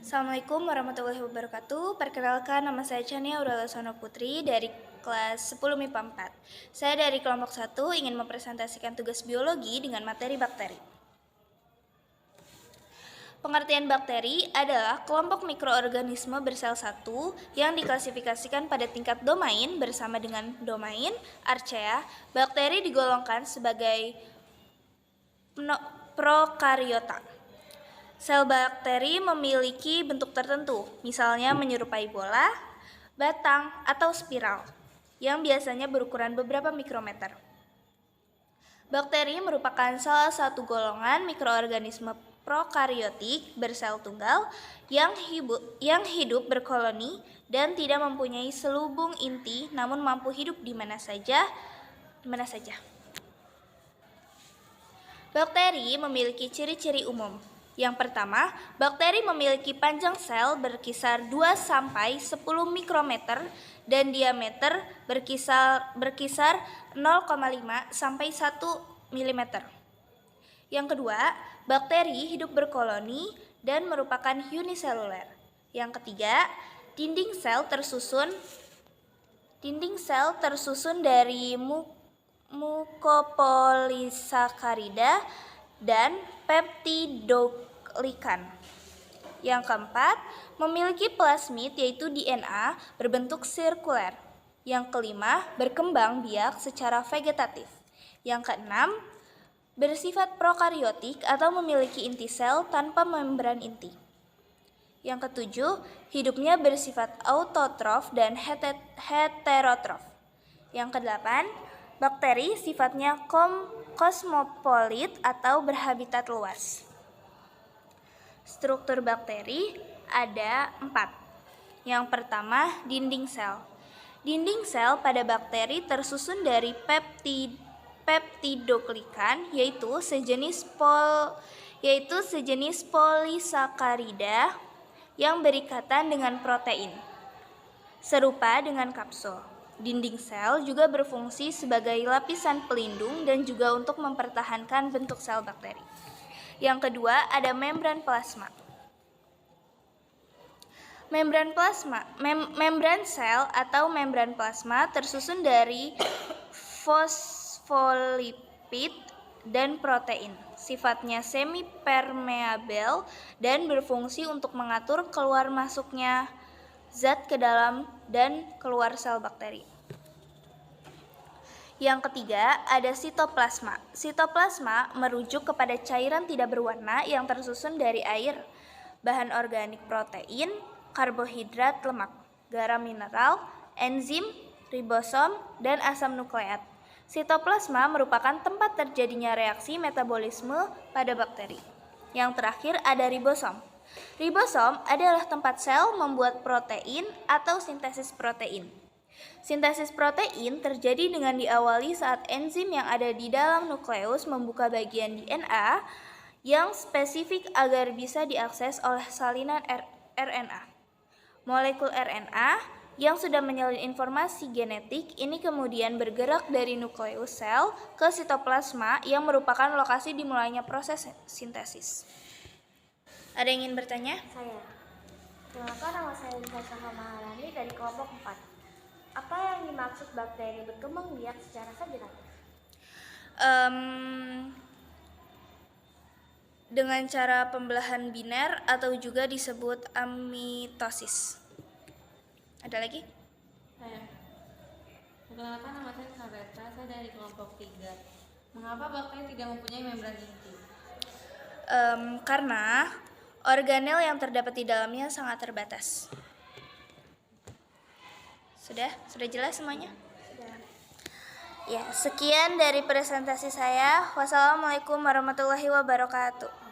Assalamualaikum warahmatullahi wabarakatuh. Perkenalkan, nama saya Chania Aurela Sono Putri dari kelas 10 MIPA 4. Saya dari kelompok 1 ingin mempresentasikan tugas biologi dengan materi bakteri. Pengertian bakteri adalah kelompok mikroorganisme bersel satu yang diklasifikasikan pada tingkat domain bersama dengan domain Archaea. Bakteri digolongkan sebagai prokariota. Sel bakteri memiliki bentuk tertentu, misalnya menyerupai bola, batang, atau spiral, yang biasanya berukuran beberapa mikrometer. Bakteri merupakan salah satu golongan mikroorganisme prokariotik bersel tunggal yang hidup berkoloni dan tidak mempunyai selubung inti, namun mampu hidup di mana saja. Bakteri memiliki ciri-ciri umum. Yang pertama, bakteri memiliki panjang sel berkisar 2-10 mikrometer dan diameter berkisar 0,5 sampai 1 mm. Yang kedua, bakteri hidup berkoloni dan merupakan uniseluler. Yang ketiga, dinding sel tersusun dari mukopolisakarida dan peptidoglikan. Yang keempat, memiliki plasmid yaitu DNA berbentuk sirkuler. Yang kelima, berkembang biak secara vegetatif. Yang keenam, bersifat prokariotik atau memiliki inti sel tanpa membran inti. Yang ketujuh, hidupnya bersifat autotrof dan heterotrof. Yang kedelapan, bakteri sifatnya kosmopolit atau berhabitat luas. Struktur bakteri ada 4. Yang pertama, dinding sel. Dinding sel pada bakteri tersusun dari peptidoglikan, yaitu sejenis polisakarida yang berikatan dengan protein, serupa dengan kapsul. Dinding sel juga berfungsi sebagai lapisan pelindung dan juga untuk mempertahankan bentuk sel bakteri. Yang kedua, ada membran plasma. Membran sel atau membran plasma tersusun dari fosfolipid dan protein. Sifatnya semi-permeabel dan berfungsi untuk mengatur keluar masuknya zat ke dalam dan keluar sel bakteri. Yang ketiga, ada sitoplasma. Sitoplasma merujuk kepada cairan tidak berwarna yang tersusun dari air, bahan organik protein, karbohidrat lemak, garam mineral, enzim, ribosom, dan asam nukleat. Sitoplasma merupakan tempat terjadinya reaksi metabolisme pada bakteri. Yang terakhir ada ribosom. Ribosom adalah tempat sel membuat protein atau sintesis protein. Sintesis protein terjadi dengan diawali saat enzim yang ada di dalam nukleus membuka bagian DNA yang spesifik agar bisa diakses oleh salinan RNA. Molekul RNA yang sudah menyalin informasi genetik ini kemudian bergerak dari nukleus sel ke sitoplasma yang merupakan lokasi dimulainya proses sintesis. Ada yang ingin bertanya? Saya. Perkenalkan, nama saya Lisa Maharani dari kelompok 4. Apa yang dimaksud bakteri berkembang biak secara vegetatif? Dengan cara pembelahan biner atau juga disebut amitosis. Ada lagi? Saya. Perkenalkan, nama saya Sabreta, saya dari kelompok 3. Mengapa bakteri tidak mempunyai membran inti? Karena organel yang terdapat di dalamnya sangat terbatas. Sudah jelas semuanya? Sudah. Ya, sekian dari presentasi saya. Wassalamualaikum warahmatullahi wabarakatuh.